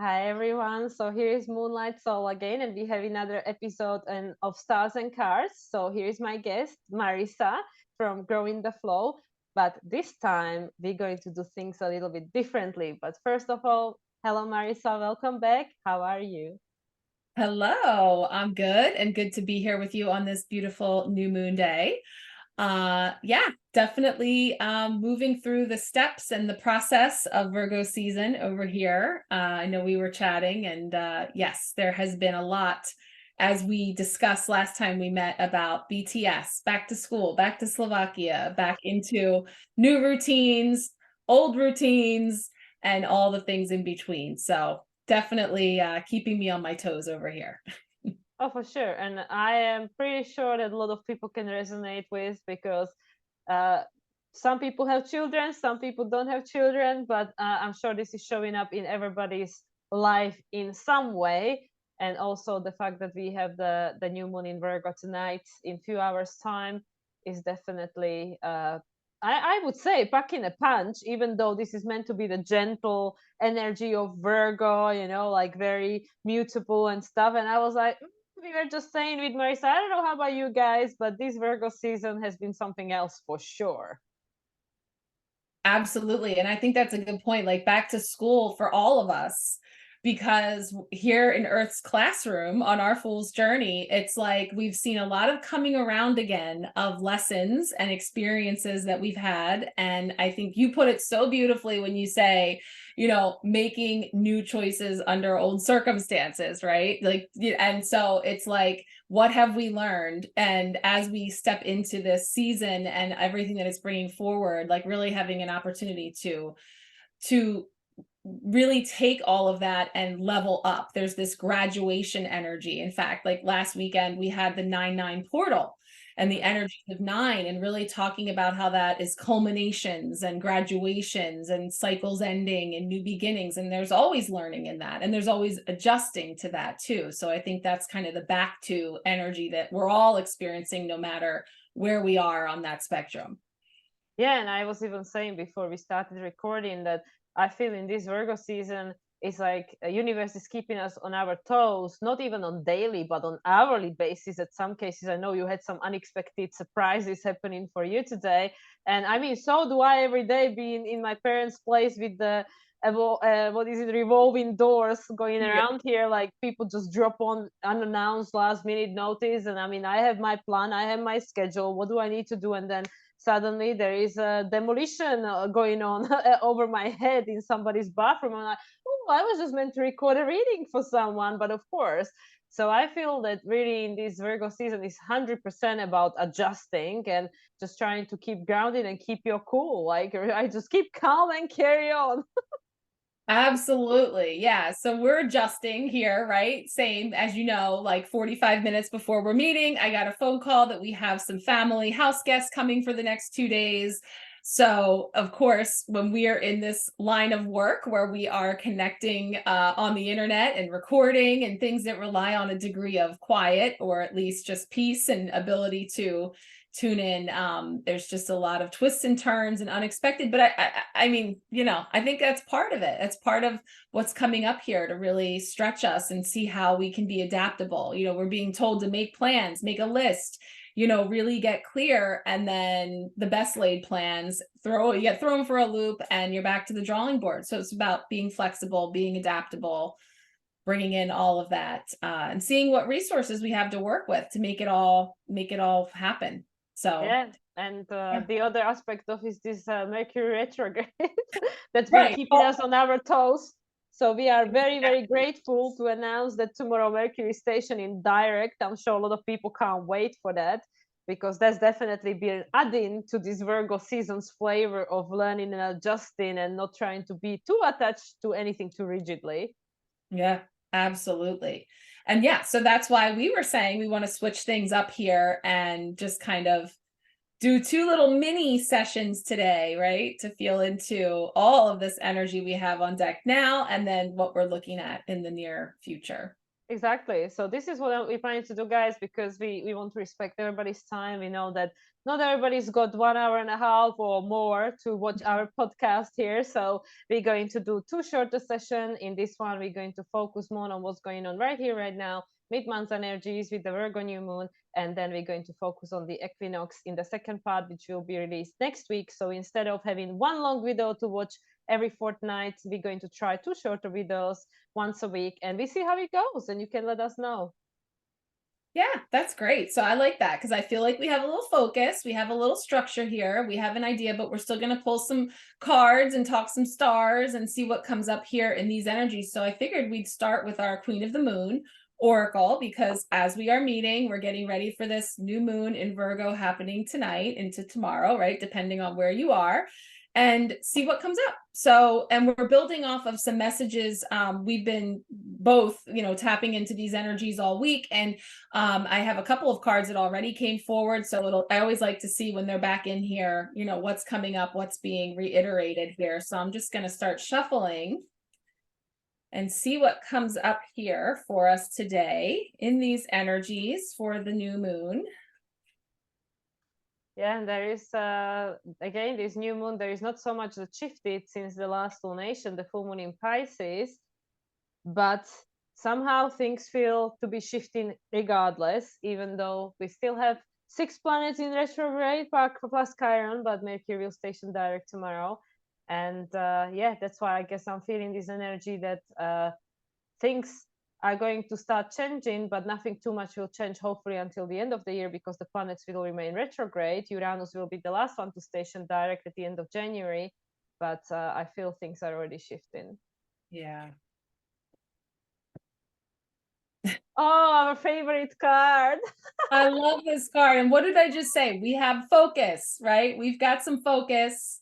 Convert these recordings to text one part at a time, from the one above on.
Hi everyone. So here is Moonlight Soul again, and we have another episode of Stars and Cars. So here is my guest, Marisa from Growing the Flow. But this time we're going to do things a little bit differently. But first of all, hello Marisa, welcome back. How are you? Hello, I'm good and good to be here with you on this beautiful new moon day. Yeah, definitely moving through the steps and the process of Virgo season over here. I know we were chatting and yes, there has been a lot as we discussed last time we met about BTS, back to school, back to Slovakia, back into new routines, old routines, and all the things in between. So definitely keeping me on my toes over here. Oh, for sure. And I am pretty sure that a lot of people can resonate with because uh, some people have children, some people don't have children, but I'm sure this is showing up in everybody's life in some way. And also the fact that we have the new moon in Virgo tonight in few hours time is definitely I would say packing a punch, even though this is meant to be the gentle energy of Virgo, like very mutable and stuff. And I was like, we were just saying with Marisa, I don't know how about you guys, but this Virgo season has been something else for sure. Absolutely. And I think that's a good point. Like back to school for all of us, because here in Earth's classroom on our fool's journey, it's like we've seen a lot of coming around again of lessons and experiences that we've had. And I think you put it so beautifully when you say, making new choices under old circumstances, right? And so it's like, what have we learned? And as we step into this season and everything that it's bringing forward, like really having an opportunity to really take all of that and level up. There's this graduation energy. In fact, like last weekend, we had the 9-9 portal and the Mhm. energy of nine, and really talking about how that is culminations and graduations and cycles ending and new beginnings. And there's always learning in that. And there's always adjusting to that too. So I think that's kind of the back to energy that we're all experiencing, no matter where we are on that spectrum. Yeah, and I was even saying before we started recording that I feel in this Virgo season it's like a universe is keeping us on our toes, not even on daily, but on hourly basis. At some cases, I know you had some unexpected surprises happening for you today, and I mean, so do I every day being in my parents' place with the what is it, revolving doors going Yeah. around here, like people just drop on unannounced last minute notice. And I mean, I have my plan, I have my schedule, what do I need to do, and then suddenly there is a demolition going on over my head in somebody's bathroom. I'm like, oh, I was just meant to record a reading for someone, but of course. So I feel that really in this Virgo season is 100% about adjusting and just trying to keep grounded and keep your cool. Like I just keep calm and carry on. Absolutely. Yeah. So we're adjusting here, right? Same as like 45 minutes before we're meeting, I got a phone call that we have some family house guests coming for the next 2 days. So, of course, when we are in this line of work where we are connecting on the internet and recording and things that rely on a degree of quiet or at least just peace and ability to tune in, there's just a lot of twists and turns and unexpected, but I mean, I think that's part of it. That's part of what's coming up here to really stretch us and see how we can be adaptable. We're being told to make plans, make a list, really get clear, and then the best laid plans you get thrown for a loop and you're back to the drawing board. So it's about being flexible, being adaptable, bringing in all of that, and seeing what resources we have to work with to make it all happen. So, Yeah, and yeah. the other aspect of is this Mercury retrograde that's been Right. keeping Oh, us on our toes. So we are very, very exactly. grateful to announce that tomorrow Mercury station in direct. I'm sure a lot of people can't wait for that because that's definitely been adding to this Virgo season's flavor of learning and adjusting and not trying to be too attached to anything too rigidly. Yeah, absolutely. And yeah, so that's why we were saying we want to switch things up here and just kind of do two little mini sessions today, right? To feel into all of this energy we have on deck now and then what we're looking at in the near future. Exactly. So this is what we're planning to do, guys, because we want to respect everybody's time. We know that not everybody's got 1 hour and a half or more to watch our podcast here. So we're going to do two shorter sessions. In this one, we're going to focus more on what's going on right here, right now, mid-month energies with the Virgo new moon. And then we're going to focus on the equinox in the second part, which will be released next week. So instead of having one long video to watch every fortnight, we're going to try two shorter videos once a week, and we see how it goes, and you can let us know. Yeah, that's great. So I like that because I feel like we have a little focus, we have a little structure here, we have an idea, but we're still going to pull some cards and talk some stars and see what comes up here in these energies. So I figured we'd start with our Queen of the Moon oracle, because as we are meeting, we're getting ready for this new moon in Virgo happening tonight into tomorrow, right? Depending on where you are, and see what comes up. So, and we're building off of some messages. We've been both, tapping into these energies all week, and I have a couple of cards that already came forward. So I always like to see when they're back in here, what's coming up, what's being reiterated here. So I'm just going to start shuffling and see what comes up here for us today in these energies for the new moon. Yeah, and there is again this new moon. There is not so much that shifted since the last lunation, the full moon in Pisces, but somehow things feel to be shifting regardless, even though we still have 6 planets in retrograde plus Chiron, but Mercury will station direct tomorrow. And yeah, that's why I guess I'm feeling this energy that things are going to start changing, but nothing too much will change, hopefully, until the end of the year, because the planets will remain retrograde. Uranus will be the last one to station direct at the end of January, but I feel things are already shifting. Yeah. Oh, our favorite card. I love this card. And what did I just say? We have focus, right? We've got some focus.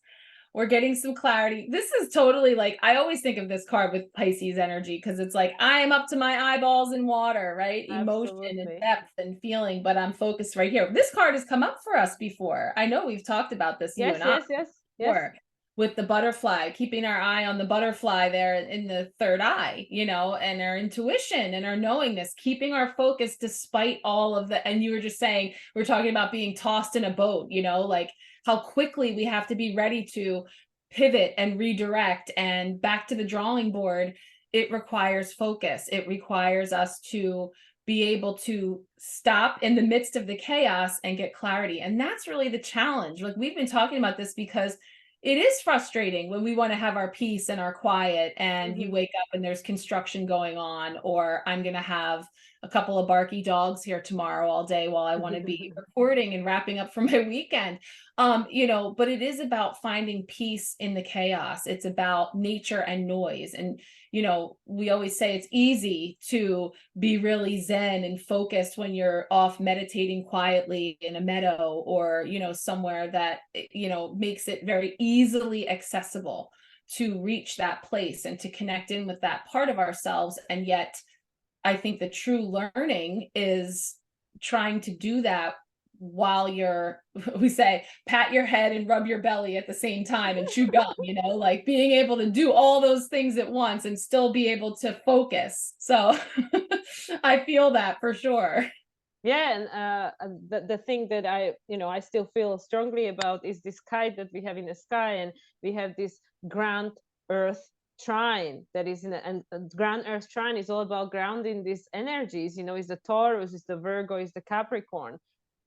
We're getting some clarity. This is totally like, I always think of this card with Pisces energy, because it's like, I am up to my eyeballs in water, right? Emotion and Absolutely. depth and feeling, but I'm focused right here. This card has come up for us before. I know we've talked about this, you Yes, and I, yes, yes, yes. before, with the butterfly, keeping our eye on the butterfly there in the third eye, and our intuition and our knowingness, keeping our focus despite all of the, and you were just saying, we're talking about being tossed in a boat, like how quickly we have to be ready to pivot and redirect and back to the drawing board. It requires focus. It requires us to be able to stop in the midst of the chaos and get clarity. And that's really the challenge. Like, we've been talking about this because it is frustrating when we want to have our peace and our quiet, and you wake up and there's construction going on, or I'm going to have a couple of barky dogs here tomorrow all day while I want to be recording and wrapping up for my weekend. But it is about finding peace in the chaos. It's about nature and noise. And, we always say it's easy to be really zen and focused when you're off meditating quietly in a meadow, or, somewhere that, makes it very easily accessible to reach that place and to connect in with that part of ourselves. And yet, I think the true learning is trying to do that while you're, we say, pat your head and rub your belly at the same time and chew gum, like being able to do all those things at once and still be able to focus. So I feel that for sure. Yeah, and the thing that I still feel strongly about is this kite that we have in the sky, and we have this grand Earth trine that is and grand Earth trine is all about grounding these energies. Is the Taurus, is the Virgo, is the Capricorn.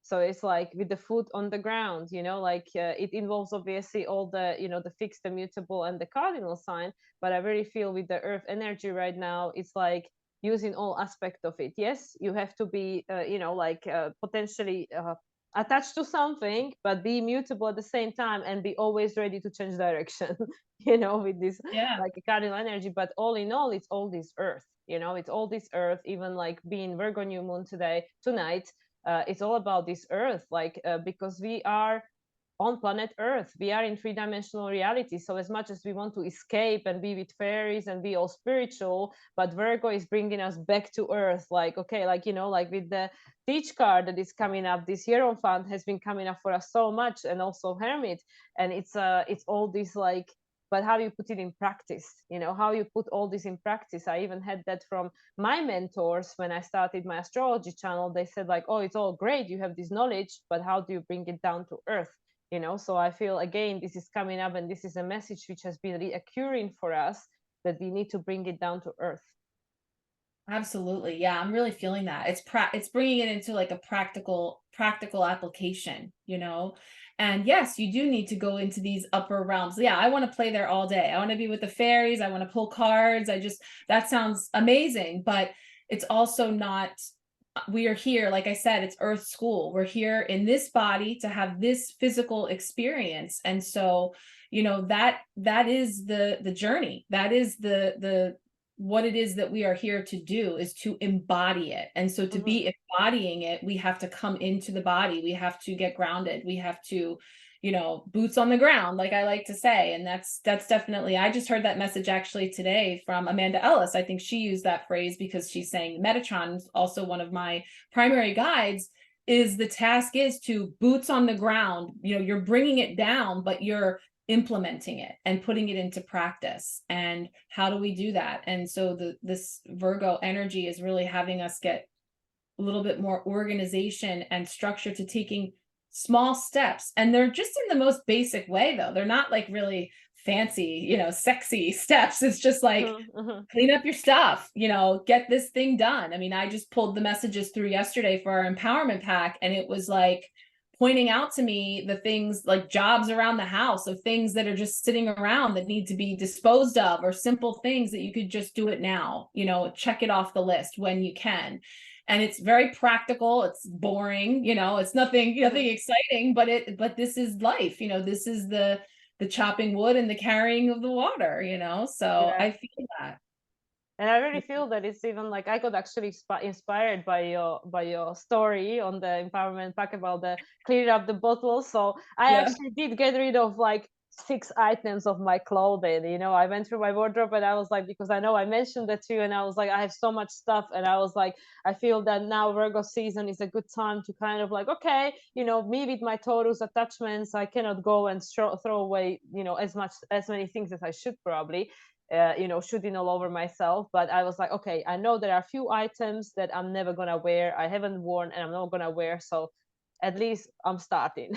So it's like with the foot on the ground. It involves obviously all the fixed, the mutable, and the cardinal sign. But I really feel with the Earth energy right now, it's like using all aspect of it. Yes, you have to be potentially attached to something, but be mutable at the same time, and be always ready to change direction. With this Yeah. like a cardinal energy. But all in all, it's all this earth. It's all this earth. Even like being Virgo new moon tonight, it's all about this earth, because we are on planet Earth. We are in three-dimensional reality. So as much as we want to escape and be with fairies and be all spiritual, but Virgo is bringing us back to Earth. Like, okay, like with the Teach card that is coming up, this Hierophant has been coming up for us so much, and also Hermit. And it's all this like but how you put it in practice, how you put all this in practice. I even had that from my mentors when I started my astrology channel. They said like, oh, it's all great, you have this knowledge, but how do you bring it down to earth? So I feel, again, this is coming up, and this is a message which has been reoccurring for us, that we need to bring it down to earth. Absolutely. Yeah, I'm really feeling that. It's bringing it into like a practical application, And yes, you do need to go into these upper realms. Yeah, I want to play there all day. I want to be with the fairies. I want to pull cards. That sounds amazing, but it's also not, we are here, like I said, it's earth school. We're here in this body to have this physical experience. And so, that is the journey. That is the what it is that we are here to do, is to embody it. And so to be embodying it, we have to come into the body. We have to get grounded. We have to, boots on the ground, like I like to say. And that's definitely, I just heard that message actually today from Amanda Ellis. I think she used that phrase because she's saying Metatron is also one of my primary guides, is the task is to boots on the ground. You're bringing it down, but you're implementing it and putting it into practice. And how do we do that? And so this Virgo energy is really having us get a little bit more organization and structure to taking small steps. And they're just in the most basic way, though. They're not like really fancy, sexy steps. It's just like, clean up your stuff, get this thing done. I mean, I just pulled the messages through yesterday for our empowerment pack, and it was like pointing out to me the things like jobs around the house, of things that are just sitting around that need to be disposed of, or simple things that you could just do it now, check it off the list when you can. And it's very practical. It's boring, it's nothing exciting, but this is life, this is the chopping wood and the carrying of the water, so Yeah. I feel that. And I really feel that it's even like, I got actually inspired by your story on the empowerment pack about the clear up the bottles. So I actually did get rid of like 6 items of my clothing. I went through my wardrobe, and I was like, because I know I mentioned that to you, and I was like, I have so much stuff, and I was like, I feel that now Virgo season is a good time to kind of like, okay, me with my Taurus attachments, I cannot go and throw away, as many things as I should probably. Shooting all over myself. But I was like, okay, I know there are a few items that I'm never gonna wear, I haven't worn, and I'm not gonna wear. So at least I'm starting.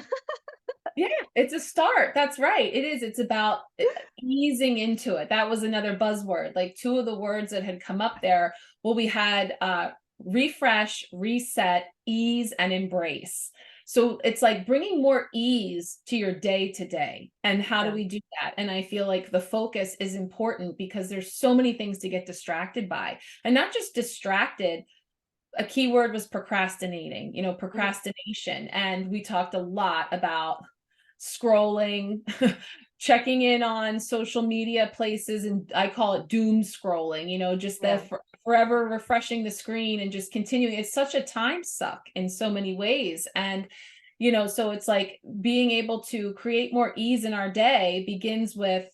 Yeah, it's a start. That's right. It is. It's about easing into it. That was another buzzword. Like 2 of the words that had come up there. Well, we had refresh, reset, ease, and embrace. So it's like bringing more ease to your day to day. And how do we do that? And I feel like the focus is important, because there's so many things to get distracted by, and not just distracted. A key word was procrastinating, procrastination. And we talked a lot about scrolling, checking in on social media places, and I call it doom scrolling, just the forever refreshing the screen and just continuing. It's such a time suck in so many ways. And so it's like being able to create more ease in our day begins with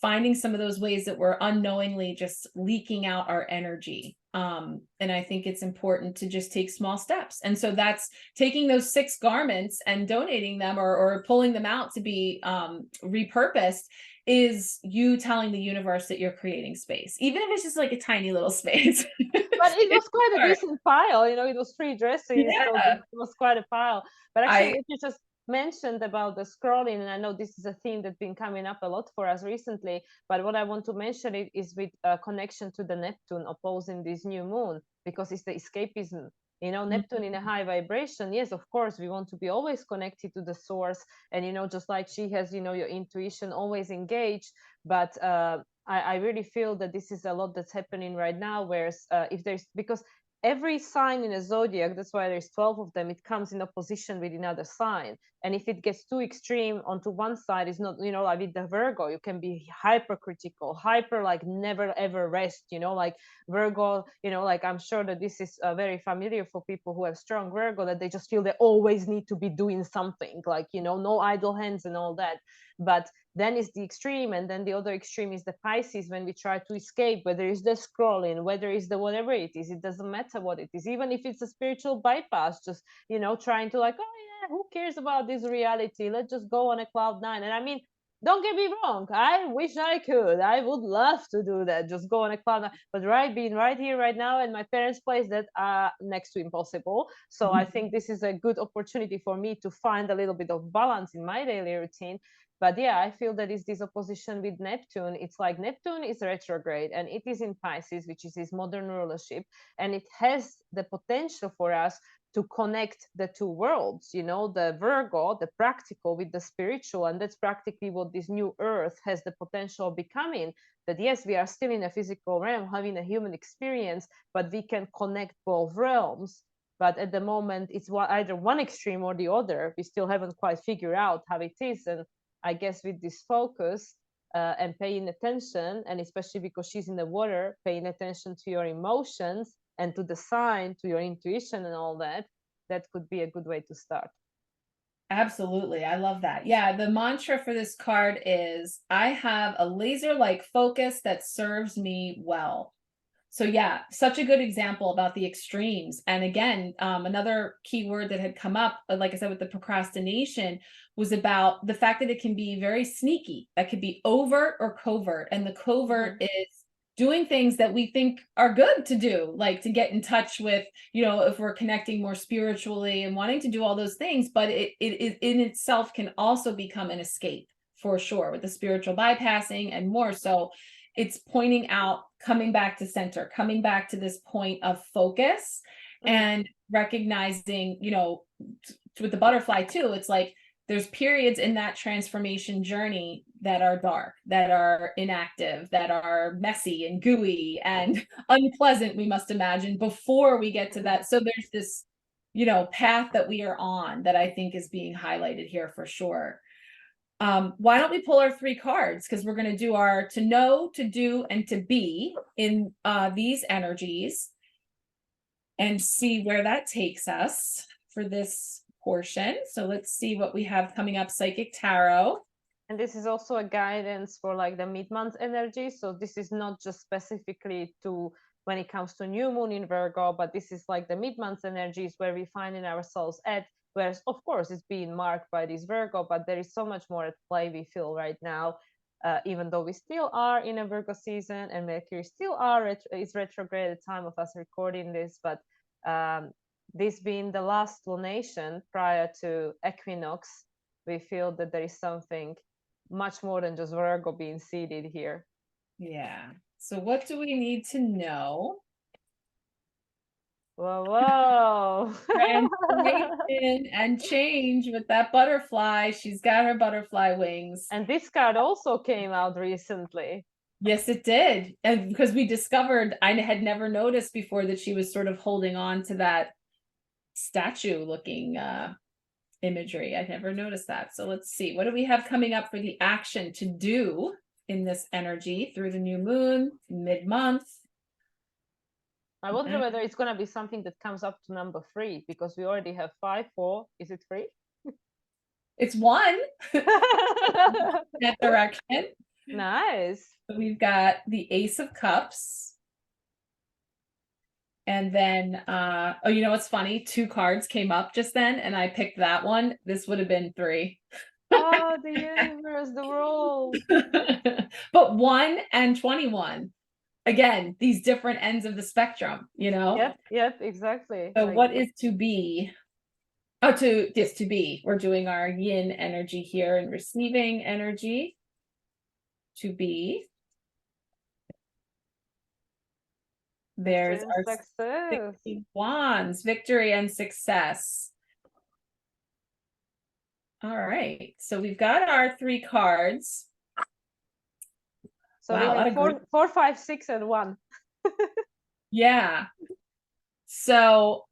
finding some of those ways that we're unknowingly just leaking out our energy. And I think it's important to just take small steps. And so that's taking those 6 garments and donating them, or pulling them out to be repurposed, is you telling the universe that you're creating space, even if it's just like a tiny little space. But it was quite a decent pile, it was 3 dresses, so it was quite a pile. But actually, what you just mentioned about the scrolling, and I know this is a theme that's been coming up a lot for us recently, but what I want to mention it is with a connection to the Neptune opposing this new moon, because it's the escapism. Neptune in a high vibration, yes, of course, we want to be always connected to the source, and just like she has, your intuition always engaged. But I really feel that this is a lot that's happening right now, whereas if there's, because every sign in a zodiac, that's why there's 12 of them, it comes in opposition with another sign. And if it gets too extreme onto one side, it's not, like with the Virgo, you can be hypercritical, hyper, like never ever rest, like Virgo, like I'm sure that this is very familiar for people who have strong Virgo, that they just feel they always need to be doing something, like, no idle hands and all that. But then is the extreme, and then the other extreme is the Pisces, when we try to escape, whether it's the scrolling, whether it's the whatever it is, it doesn't matter what it is, even if it's a spiritual bypass, just trying to like, oh yeah, who cares about this reality, let's just go on a cloud 9. And I mean, don't get me wrong, I wish I could. I would love to do that, just go on a cloud nine. But being right here, right now, in my parents' place, that next to impossible. So I think this is a good opportunity for me to find a little bit of balance in my daily routine. But yeah, I feel that is this opposition with Neptune. It's like Neptune is retrograde and it is in Pisces, which is his modern rulership, and it has the potential for us to connect the two worlds, you know, the Virgo, the practical with the spiritual. And that's practically what this new earth has the potential of becoming. That yes, we are still in a physical realm having a human experience, but we can connect both realms. But at the moment, it's either one extreme or the other. We still haven't quite figured out how it is. And I guess with this focus and paying attention, and especially because she's in the water, paying attention to your emotions and to the sign, to your intuition and all that, that could be a good way to start. Absolutely. I love that. Yeah. The mantra for this card is I have a laser like focus that serves me well. So yeah, such a good example about the extremes. And again, another key word that had come up, like I said, with the procrastination, was about the fact that it can be very sneaky. That could be overt or covert. And the covert is doing things that we think are good to do, like to get in touch with, you know, if we're connecting more spiritually and wanting to do all those things, but it in itself can also become an escape for sure, with the spiritual bypassing and more. So it's pointing out, coming back to center, coming back to this point of focus and recognizing, you know, with the butterfly too, it's like there's periods in that transformation journey that are dark, that are inactive, that are messy and gooey and unpleasant, we must imagine, before we get to that. So there's this, you know, path that we are on that I think is being highlighted here for sure. Why don't we pull our 3 cards? Because we're going to do our to know, to do, and to be in these energies and see where that takes us for this portion. So let's see what we have coming up. Psychic Tarot. And this is also a guidance for like the mid-month energy. So this is not just specifically to when it comes to new moon in Virgo, but this is like the mid-month energies where we finding ourselves at. Whereas, of course, it's being marked by this Virgo, but there is so much more at play, we feel right now, even though we still are in a Virgo season and Mercury still is retrograde at the time of us recording this. But this being the last lunation prior to equinox, we feel that there is something much more than just Virgo being seated here. Yeah. So what do we need to know? Whoa. Transformation and change with that butterfly. She's got her butterfly wings. And this card also came out recently. Yes, it did. And because we discovered, I had never noticed before that she was sort of holding on to that statue looking imagery. I'd never noticed that. So let's see. What do we have coming up for the action to do in this energy through the new moon, mid-month? I wonder whether it's going to be something that comes up to number 3, because we already have 5, 4. Is it 3? It's 1. That direction. Nice. So we've got the Ace of Cups. And then, oh, you know what's funny? 2 cards came up just then, and I picked that one. This would have been 3. Oh, the universe, the world. But 1 and 21. Again, these different ends of the spectrum, you know? Yep, exactly. So like, what is to be? Oh, to be. We're doing our yin energy here and receiving energy. To be. There's our success. 16 wands, victory and success. All right. So we've got our 3 cards. So wow, we have 4, 5, 6, and 1. Yeah. So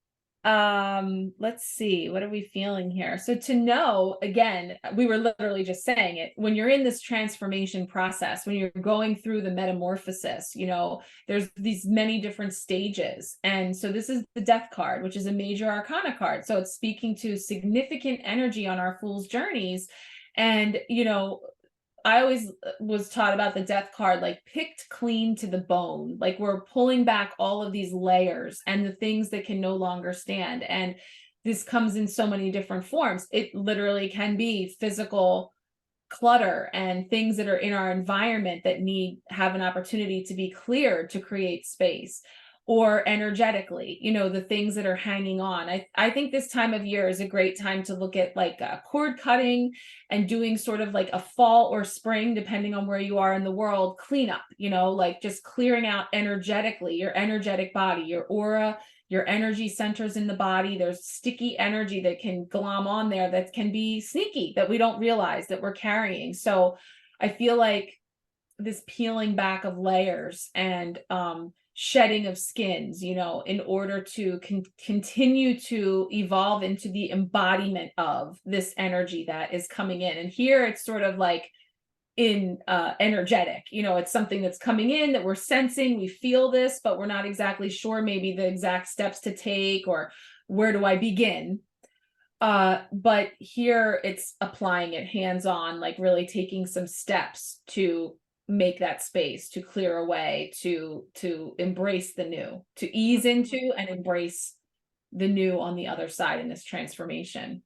let's see, what are we feeling here? So to know, again, we were literally just saying it, when you're in this transformation process, when you're going through the metamorphosis, you know, there's these many different stages. And so this is the Death card, which is a major arcana card. So it's speaking to significant energy on our fool's journeys. And, you know, I always was taught about the Death card, like picked clean to the bone, like we're pulling back all of these layers and the things that can no longer stand. And this comes in so many different forms. It literally can be physical clutter and things that are in our environment that have an opportunity to be cleared to create space, or energetically, the things that are hanging on. I think this time of year is a great time to look at like cord cutting and doing sort of like a fall or spring, depending on where you are in the world, cleanup, like just clearing out energetically your energetic body, your aura, your energy centers in the body. There's sticky energy that can glom on there that can be sneaky, that we don't realize that we're carrying. So I feel like this peeling back of layers and shedding of skins, in order to continue to evolve into the embodiment of this energy that is coming in. And here it's sort of like in energetic, it's something that's coming in that we're sensing, we feel this, but we're not exactly sure maybe the exact steps to take, or where do I begin. But here it's applying it hands-on, like really taking some steps to make that space, to clear away, to embrace the new, to ease into and embrace the new on the other side in this transformation.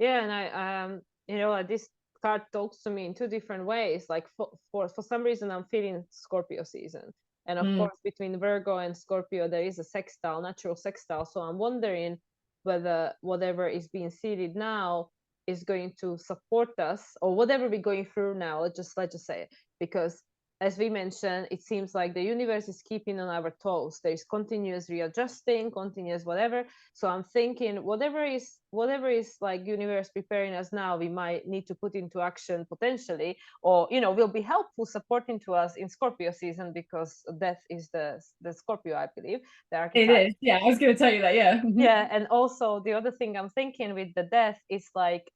Yeah, and I this card talks to me in two different ways. Like for some reason I'm feeling Scorpio season. And of course between Virgo and Scorpio there is a sextile, natural sextile. So I'm wondering whether whatever is being seeded now is going to support us, or whatever we're going through now, let's just say it. Because as we mentioned, it seems like the universe is keeping on our toes. There is continuous readjusting, continuous whatever. So I'm thinking whatever is like universe preparing us now, we might need to put into action potentially, or will be helpful, supporting to us in Scorpio season, because death is the Scorpio, I believe, the archetype. It is. Yeah, I was going to tell you that. Yeah. Yeah, and also the other thing I'm thinking with the death is like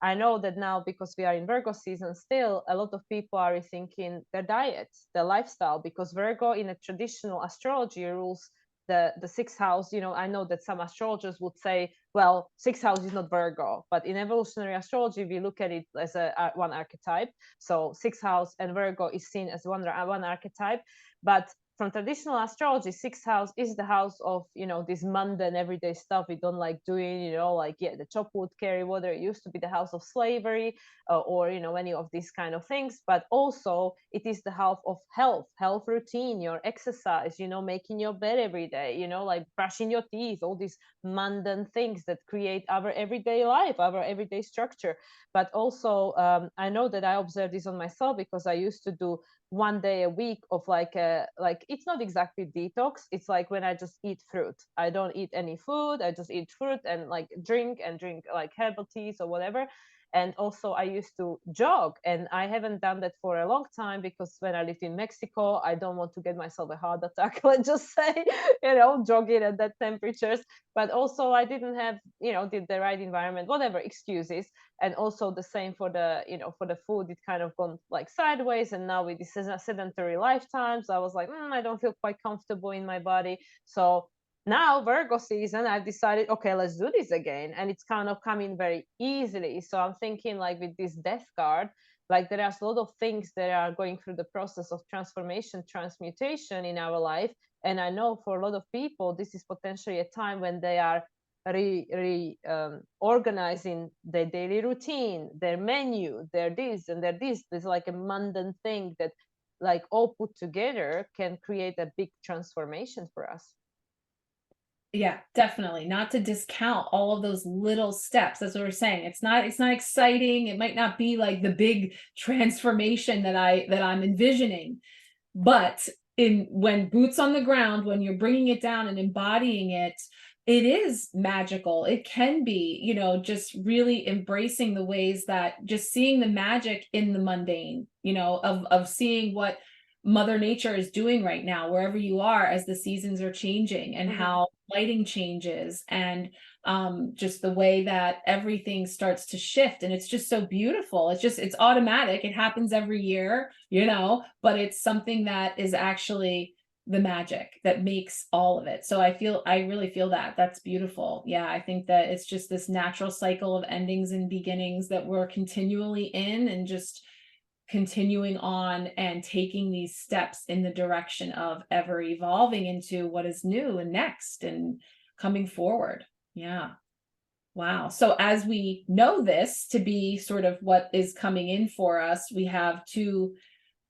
I know that now, because we are in Virgo season still, a lot of people are rethinking their diets, their lifestyle, because Virgo in a traditional astrology rules the sixth house. I know that some astrologers would say, well, sixth house is not Virgo, but in evolutionary astrology we look at it as one archetype. So sixth house and Virgo is seen as one archetype. But from traditional astrology, sixth house is the house of this mundane everyday stuff we don't like doing, like the chop wood, carry water. It used to be the house of slavery, or any of these kind of things. But also it is the house of health routine, your exercise, making your bed every day, like brushing your teeth, all these mundane things that create our everyday life, our everyday structure. But also I know that I observed this on myself, because I used to do one day a week of like it's not exactly detox. It's like when I just eat fruit, I don't eat any food, I just eat fruit and like drink like herbal teas or whatever. And also I used to jog, and I haven't done that for a long time, because when I lived in Mexico, I don't want to get myself a heart attack, let's just say, jogging at that temperatures. But also I didn't have the right environment, whatever excuses. And also the same for the for the food, it kind of gone like sideways. And now with this sedentary lifetimes, I was like, I don't feel quite comfortable in my body. So now Virgo season, I've decided, okay, let's do this again, and it's kind of coming very easily. So I'm thinking, like with this death card, like there are a lot of things that are going through the process of transformation, transmutation in our life. And I know for a lot of people this is potentially a time when they are organizing their daily routine, their menu, their this and their this. There's like a mundane thing that, like, all put together can create a big transformation for us. Yeah, definitely. Not to discount all of those little steps. That's what we're saying. It's not exciting. It might not be like the big transformation that I'm envisioning. But when boots on the ground, when you're bringing it down and embodying it, it is magical. It can be, just really embracing the ways that, just seeing the magic in the mundane, of seeing what Mother Nature is doing right now, wherever you are, as the seasons are changing, and how lighting changes, and just the way that everything starts to shift. And it's just so beautiful. It's automatic. It happens every year, but it's something that is actually the magic that makes all of it. So I really feel that. That's beautiful. Yeah, I think that it's just this natural cycle of endings and beginnings that we're continually in, and just continuing on and taking these steps in the direction of ever evolving into what is new and next and coming forward. Yeah. Wow. So as we know this to be sort of what is coming in for us, we have two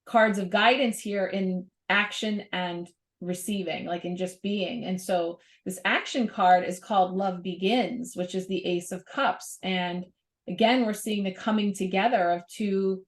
cards of guidance here in action and receiving, like in just being. And so this action card is called Love Begins, which is the Ace of Cups. And again, we're seeing the coming together of two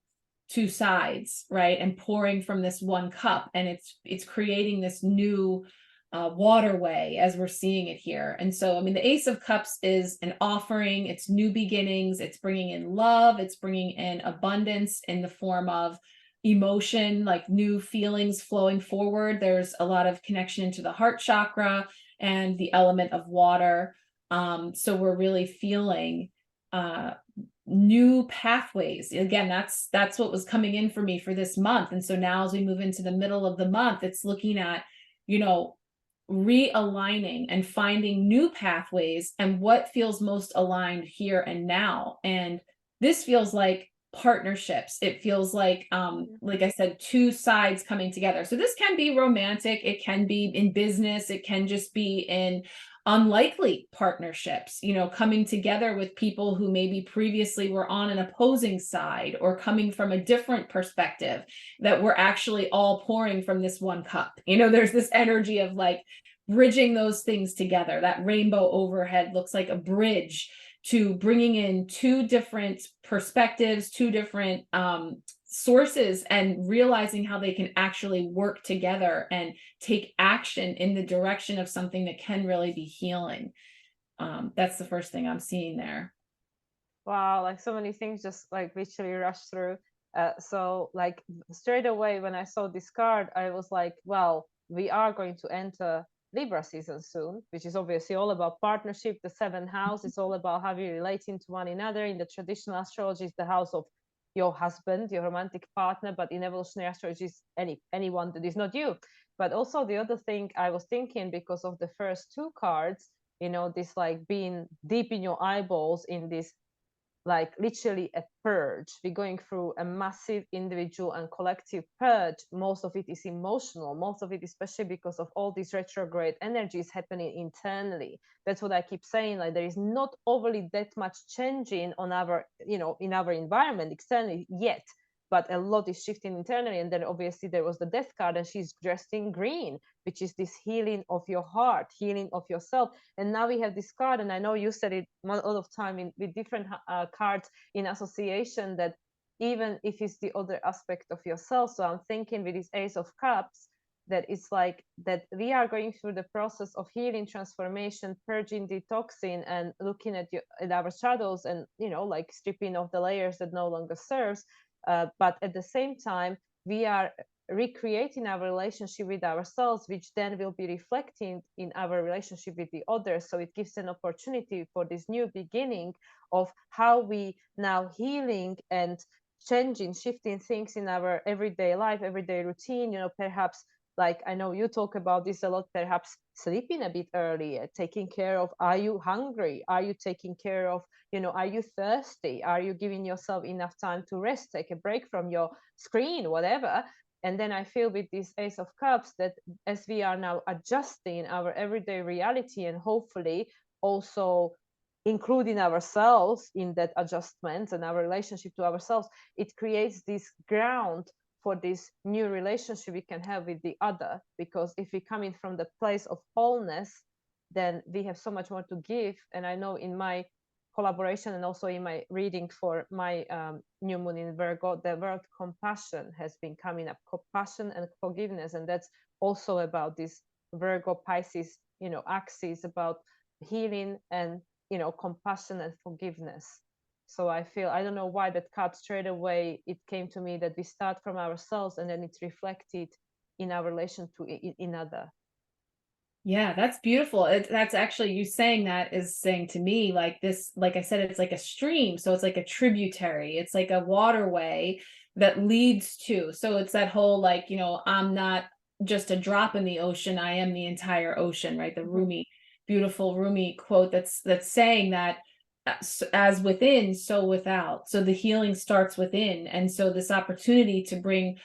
sides, right? And pouring from this one cup. And it's creating this new waterway as we're seeing it here. And so, I mean, the Ace of Cups is an offering, it's new beginnings, it's bringing in love, it's bringing in abundance in the form of emotion, like new feelings flowing forward. There's a lot of connection into the heart chakra and the element of water. So we're really feeling new pathways. Again, that's what was coming in for me for this month. And so now as we move into the middle of the month, it's looking at, you know, realigning and finding new pathways and what feels most aligned here and now. And this feels like partnerships. It feels like I said, two sides coming together. So this can be romantic, it can be in business, it can just be in unlikely partnerships, you know, coming together with people who maybe previously were on an opposing side or coming from a different perspective, that we're actually all pouring from this one cup. You know, there's this energy of like bridging those things together. That rainbow overhead looks like a bridge to bringing in two different perspectives, two different sources, and realizing how they can actually work together and take action in the direction of something that can really be healing. That's the first thing I'm seeing there. Wow, like so many things just like literally rushed through. So like straight away when I saw this card, I was like, well, we are going to enter Libra season soon, which is obviously all about partnership. The seventh house is all about how you relating to one another. In the traditional astrology, it's the house of your husband, your romantic partner, but in evolutionary astrology, it's anyone that is not you. But also the other thing I was thinking, because of the first two cards, you know, this like being deep in your eyeballs in this like literally a purge. We're going through a massive individual and collective purge. Most of it is emotional, most of it, especially because of all these retrograde energies happening internally. That's what I keep saying. Like there is not overly that much changing on our, you know, in our environment externally yet, but a lot is shifting internally. And then obviously there was the death card, and she's dressed in green, which is this healing of your heart, healing of yourself. And now we have this card, and I know you said it a lot of time with different cards in association, that even if it's the other aspect of yourself. So I'm thinking with this Ace of Cups, that it's like that we are going through the process of healing, transformation, purging, detoxing, and looking at our shadows, and, you know, like stripping off the layers that no longer serves. But at the same time, we are recreating our relationship with ourselves, which then will be reflecting in our relationship with the others. So it gives an opportunity for this new beginning of how we now healing and changing, shifting things in our everyday life, everyday routine. You know, perhaps like I know you talk about this a lot, perhaps sleeping a bit earlier, taking care of, are you hungry, are you taking care of, you know, are you thirsty, are you giving yourself enough time to rest, take a break from your screen, whatever. And then I feel with this Ace of Cups that as we are now adjusting our everyday reality, and hopefully also including ourselves in that adjustment and our relationship to ourselves, it creates this ground for this new relationship we can have with the other. Because if we come in from the place of wholeness, then we have so much more to give. And I know in my collaboration and also in my reading for my new moon in Virgo, the word compassion has been coming up, compassion and forgiveness. And that's also about this Virgo Pisces, you know, axis, about healing and, you know, compassion and forgiveness. So I feel, I don't know why that card straight away, it came to me that we start from ourselves and then it's reflected in our relation to in other. Yeah, that's beautiful. That's actually, you saying that is saying to me like this, like I said, it's like a stream. So it's like a tributary. It's like a waterway that leads to. So it's that whole like, you know, I'm not just a drop in the ocean, I am the entire ocean, right? The Rumi, beautiful Rumi quote that's saying that as within, so without. So the healing starts within. And so this opportunity to bring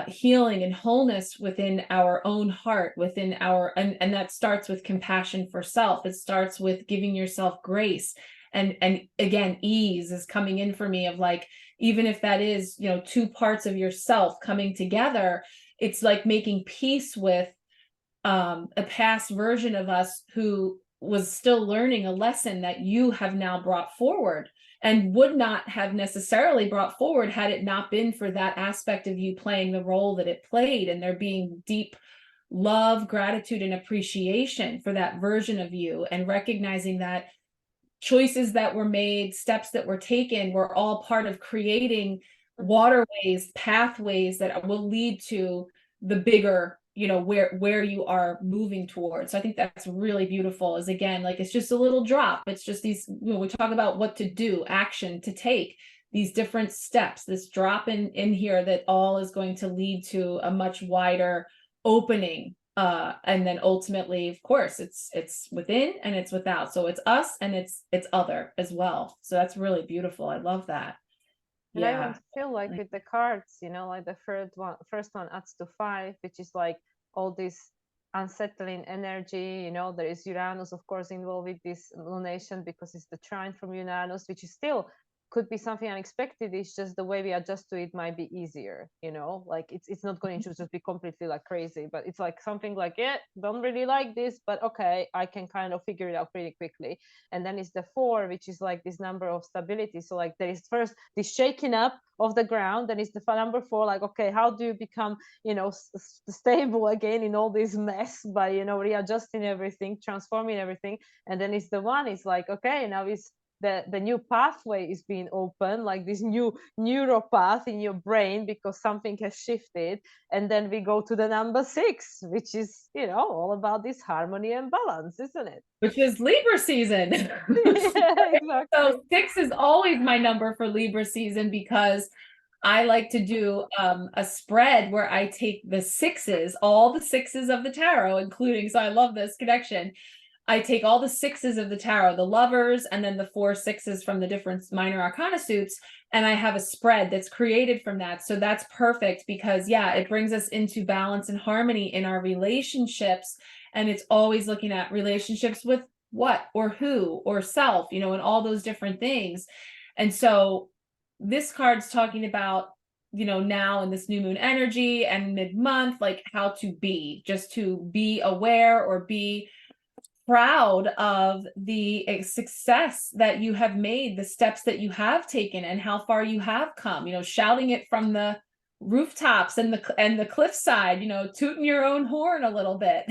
healing and wholeness within our own heart, within our, and that starts with compassion for self. It starts with giving yourself grace And again, ease is coming in for me, of like, even if that is, you know, two parts of yourself coming together, it's like making peace with a past version of us who was still learning a lesson that you have now brought forward, and would not have necessarily brought forward had it not been for that aspect of you playing the role that it played, and there being deep love, gratitude, and appreciation for that version of you, and recognizing that choices that were made, steps that were taken, were all part of creating waterways, pathways that will lead to the bigger, you know, where you are moving towards. So I think that's really beautiful, is again, like, it's just a little drop. It's just these, you know, we talk about what to do, action to take, these different steps, this drop in here that all is going to lead to a much wider opening. And then ultimately, of course, it's within and it's without. So it's us and it's other as well. So that's really beautiful. I love that. And I Yeah. even feel like with the cards, you know, like the first one adds to 5, which is like all this unsettling energy. You know, there is Uranus, of course, involved with this lunation, because it's the trine from Uranus, which is still could be something unexpected. It's just the way we adjust to it might be easier, you know, like it's not going to just be completely like crazy, but it's like something like, yeah, don't really like this, but okay, I can kind of figure it out pretty quickly. And then it's the 4, which is like this number of stability. So like there is first this shaking up of the ground, then it's the number 4, like, okay, how do you become, you know, stable again in all this mess by, you know, readjusting everything, transforming everything. And then it's the 1, it's like, okay, now it's the new pathway is being open, like this new neural path in your brain, because something has shifted. And then we go to the number 6, which is, you know, all about this harmony and balance, isn't it? Which is Libra season. Yeah, exactly. So 6 is always my number for Libra season, because I like to do a spread where I take the 6s, all the 6s of the tarot, including, so I love this connection. I take all the 6s of the tarot, the lovers, and then the 4 6s from the different minor arcana suits, and I have a spread that's created from that. So that's perfect, because yeah, it brings us into balance and harmony in our relationships. And it's always looking at relationships with what or who or self, you know, and all those different things. And so this card's talking about, you know, now in this new moon energy and mid-month, like how to be, just to be aware or be proud of the success that you have made, the steps that you have taken, and how far you have come, you know, shouting it from the rooftops and the cliffside, you know, tooting your own horn a little bit.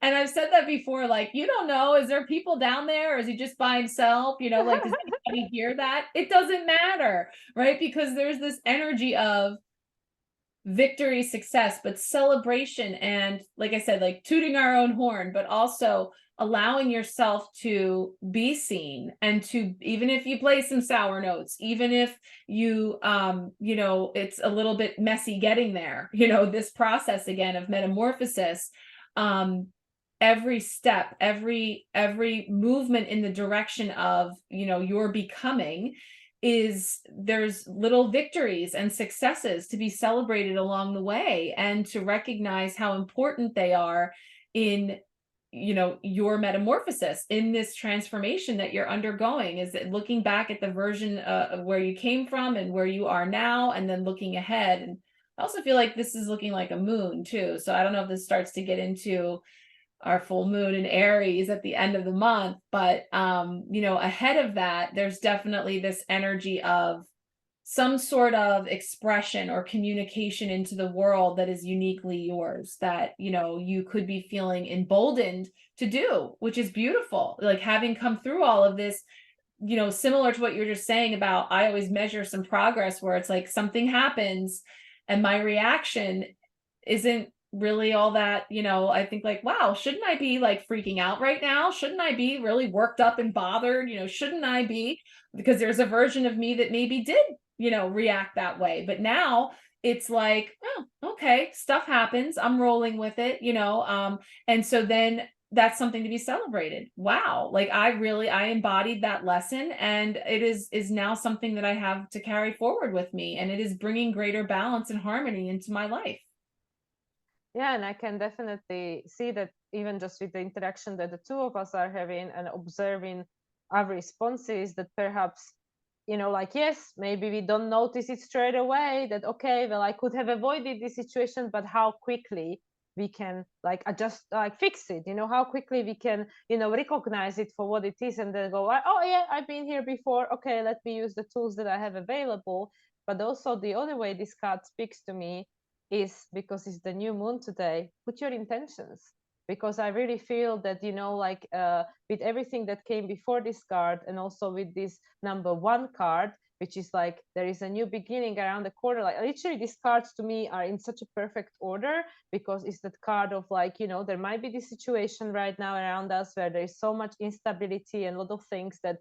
And I've said that before, like, you don't know, is there people down there, or is he just by himself, you know, like, does anybody hear that? It doesn't matter, right? Because there's this energy of victory, success, but celebration, and like I said, like tooting our own horn, but also allowing yourself to be seen, and to, even if you play some sour notes, even if you you know, it's a little bit messy getting there, you know, this process again of metamorphosis, every step, every movement in the direction of, you know, your becoming, is there's little victories and successes to be celebrated along the way, and to recognize how important they are in, you know, your metamorphosis, in this transformation that you're undergoing. Is it looking back at the version of where you came from and where you are now, and then looking ahead. And I also feel like this is looking like a moon too, so I don't know if this starts to get into our full moon in Aries at the end of the month, but you know, ahead of that, there's definitely this energy of some sort of expression or communication into the world that is uniquely yours, that, you know, you could be feeling emboldened to do, which is beautiful. Like, having come through all of this, you know, similar to what you're just saying about, I always measure some progress where it's like something happens and my reaction isn't really all that, you know, I think like, wow, shouldn't I be like freaking out right now? Shouldn't I be really worked up and bothered? You know, shouldn't I be? Because there's a version of me that maybe did, you know, react that way. But now it's like, oh, okay, stuff happens. I'm rolling with it, you know. And so then that's something to be celebrated. Wow, like I embodied that lesson, and it is now something that I have to carry forward with me, and it is bringing greater balance and harmony into my life. Yeah, and I can definitely see that, even just with the interaction that the two of us are having and observing our response is that perhaps, you know, like, yes, maybe we don't notice it straight away, that, okay, well, I could have avoided this situation, but how quickly we can like adjust, like fix it, you know, how quickly we can, you know, recognize it for what it is, and then go, oh yeah, I've been here before, okay, let me use the tools that I have available. But also the other way this card speaks to me is, because it's the new moon today, put your intentions. Because I really feel that, you know, like with everything that came before this card, and also with this number 1 card, which is like there is a new beginning around the corner, like literally these cards to me are in such a perfect order, because it's that card of like, you know, there might be this situation right now around us where there is so much instability and a lot of things that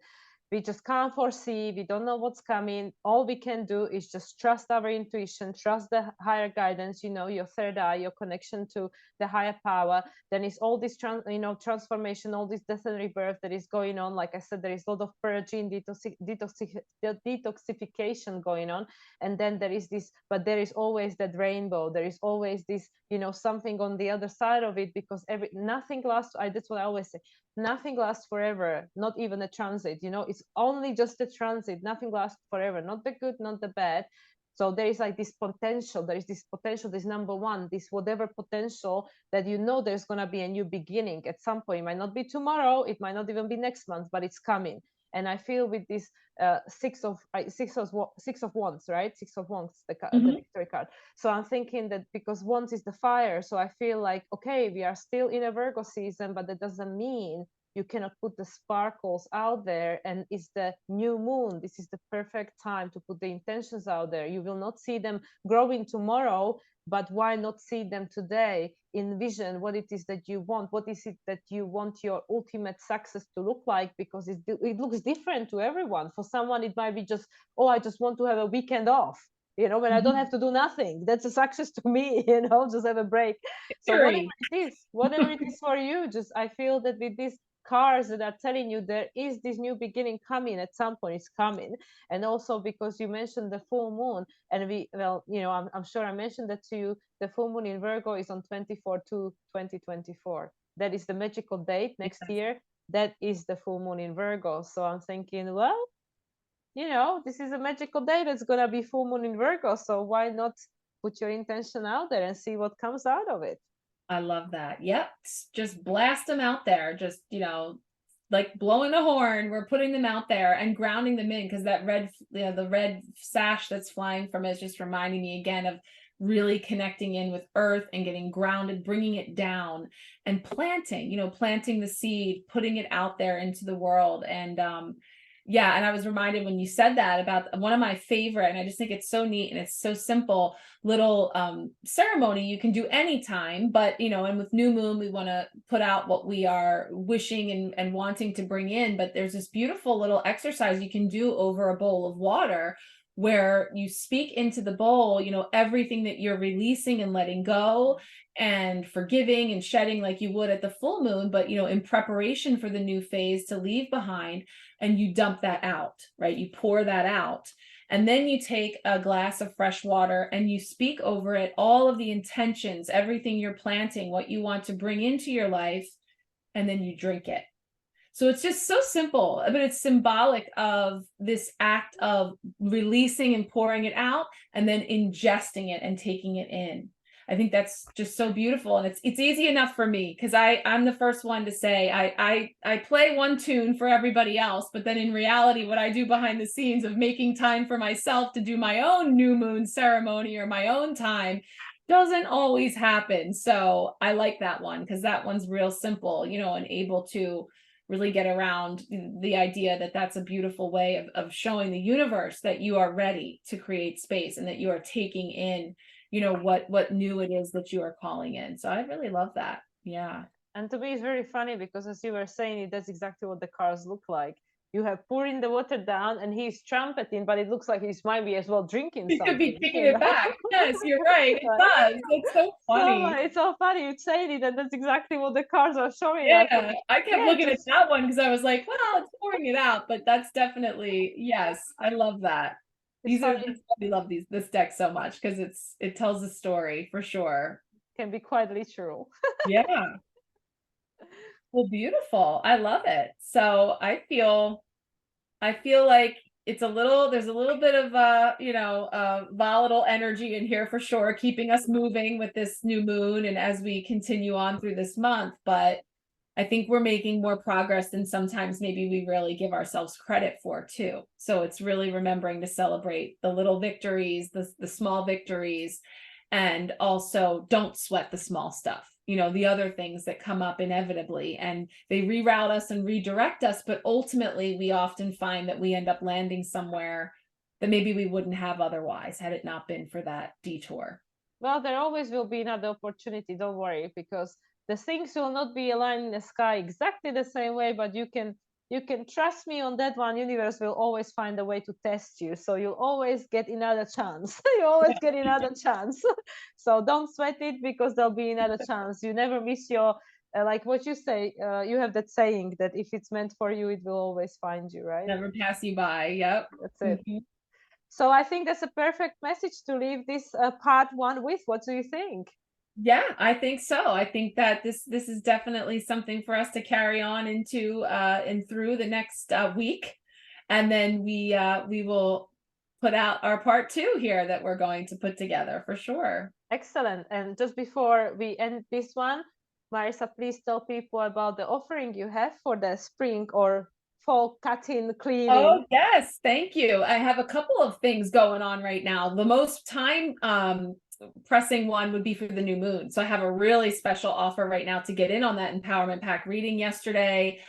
we just can't foresee, we don't know what's coming. All we can do is just trust our intuition, trust the higher guidance, you know, your third eye, your connection to the higher power. Then is all this transformation, all this death and rebirth that is going on. Like I said, there is a lot of purging, detoxification going on. And then there is this, but there is always that rainbow, there is always this, you know, something on the other side of it, because nothing lasts. That's what I always say, nothing lasts forever, not even a transit, you know, it's only just a transit, nothing lasts forever, not the good, not the bad. So there is like this potential, this number 1, this whatever potential that, you know, there's going to be a new beginning at some point. It might not be tomorrow, it might not even be next month, but it's coming. And I feel with this six of wands, right? Six of wands, the victory card. So I'm thinking that because wands is the fire, so I feel like, okay, we are still in a Virgo season, but that doesn't mean you cannot put the sparkles out there. And it's the new moon, this is the perfect time to put the intentions out there. You will not see them growing tomorrow, but why not see them today? Envision what it is that you want. What is it that you want your ultimate success to look like? Because it looks different to everyone. For someone, it might be just, oh, I just want to have a weekend off, you know, when I don't have to do nothing. That's a success to me, you know, just have a break. So whatever it is for you, just, I feel that with these cards that are telling you there is this new beginning coming at some point, it's coming. And also because you mentioned the full moon, and you know, I'm sure I mentioned that to you, the full moon in Virgo is on 24/2/2024. That is the magical date next year. That is the full moon in Virgo. So I'm thinking, well, you know, this is a magical day that's gonna be full moon in Virgo, so why not put your intention out there and see what comes out of it? I love that. Yep. Just blast them out there. Just, you know, like blowing a horn. We're putting them out there and grounding them in, because that red, you know, the red sash that's flying from it is just reminding me again of really connecting in with earth and getting grounded, bringing it down and planting, you know, planting the seed, putting it out there into the world. And yeah, and I was reminded when you said that about one of my favorite, and I just think it's so neat and it's so simple, little ceremony you can do anytime, but you know, and with new moon we want to put out what we are wishing and wanting to bring in. But there's this beautiful little exercise you can do over a bowl of water, where you speak into the bowl, you know, everything that you're releasing and letting go and forgiving and shedding, like you would at the full moon, but you know, in preparation for the new phase to leave behind. And you dump that out, right? You pour that out. And then you take a glass of fresh water and you speak over it all of the intentions, everything you're planting, what you want to bring into your life, and then you drink it. So it's just so simple, but it's symbolic of this act of releasing and pouring it out and then ingesting it and taking it in. I think that's just so beautiful. And it's easy enough for me, because I'm the first one to say I play one tune for everybody else, but then in reality, what I do behind the scenes of making time for myself to do my own new moon ceremony or my own time doesn't always happen. So I like that one, because that one's real simple, you know, and able to really get around the idea that that's a beautiful way of showing the universe that you are ready to create space and that you are taking in, you know, what new it is that you are calling in. So I really love that. Yeah. And to me, it's very funny because, as you were saying, that's exactly what the cards look like. You have pouring the water down and he's trumpeting, but it looks like he's might be as well drinking He something. could be kicking it back. Yes, you're right. It does. It's so funny. So, it's so funny you saying it, and that's exactly what the cards are showing us. Yeah, I kept looking at that one because I was like, well, it's pouring it out, but that's definitely, yes, I love that. That's why we love this deck so much, because it tells a story for sure. Can be quite literal. Yeah. Well, beautiful. I love it. So I feel like there's a little bit of volatile energy in here for sure, keeping us moving with this new moon and as we continue on through this month. But I think we're making more progress than sometimes maybe we really give ourselves credit for too. So it's really remembering to celebrate the little victories, the small victories, and also don't sweat the small stuff. The other things that come up inevitably, and they reroute us and redirect us, but ultimately we often find that we end up landing somewhere that maybe we wouldn't have otherwise had it not been for that detour. Well, there always will be another opportunity, don't worry, because the things will not be aligned in the sky exactly the same way, but you can trust me on that one. Universe will always find a way to test you, so you'll always get another chance. You always get another chance. So don't sweat it, because there'll be another chance. You never miss your like what you say. You have that saying that if it's meant for you, it will always find you, right? Never pass you by. Yep. That's it. So I think that's a perfect message to leave this part one with. What do you think? Yeah, I think so. I think that this is definitely something for us to carry on into and through the next week, and then we will put out our part two here that we're going to put together for sure. Excellent. And just before we end this one, Marisa, please tell people about the offering you have for the spring or fall cutting cleaning. Oh, yes, thank you. I have a couple of things going on right now. The most time pressing one would be for the new moon. So I have a really special offer right now to get in on that empowerment pack reading yesterday.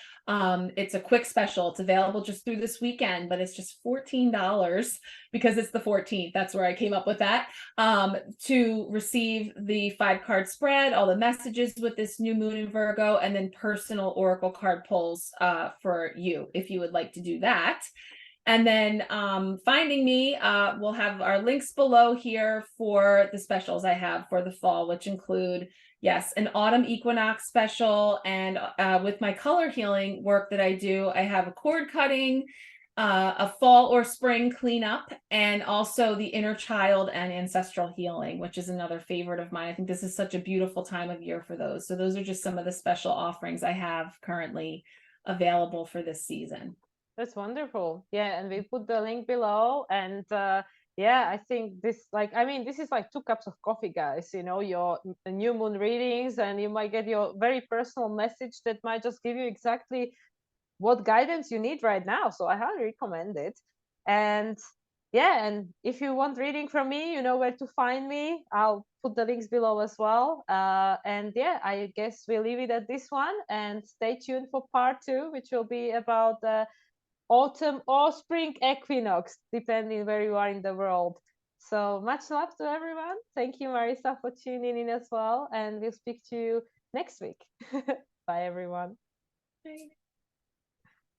It's a quick special. It's available just through this weekend, but it's just $14 because it's the 14th. That's where I came up with that. To receive the 5-card spread, all the messages with this new moon in Virgo, and then personal oracle card pulls for you if you would like to do that. And then finding me, we'll have our links below here for the specials I have for the fall, which include, yes, an autumn equinox special. And with my color healing work that I do, I have a cord cutting, a fall or spring cleanup, and also the inner child and ancestral healing, which is another favorite of mine. I think this is such a beautiful time of year for those. So those are just some of the special offerings I have currently available for this season. That's wonderful. Yeah, and we put the link below. And yeah, I think this, like, I mean, this is like 2 cups of coffee, guys. Your new moon readings, and you might get your very personal message that might just give you exactly what guidance you need right now. So I highly recommend it. And yeah, and if you want reading from me, you know where to find me. I'll put the links below as well. And yeah, I guess we'll leave it at this one, and stay tuned for part two, which will be about the autumn or spring equinox, depending where you are in the world. So much love to everyone. Thank you, Marisa, for tuning in as well. And we'll speak to you next week. Bye, everyone. Bye.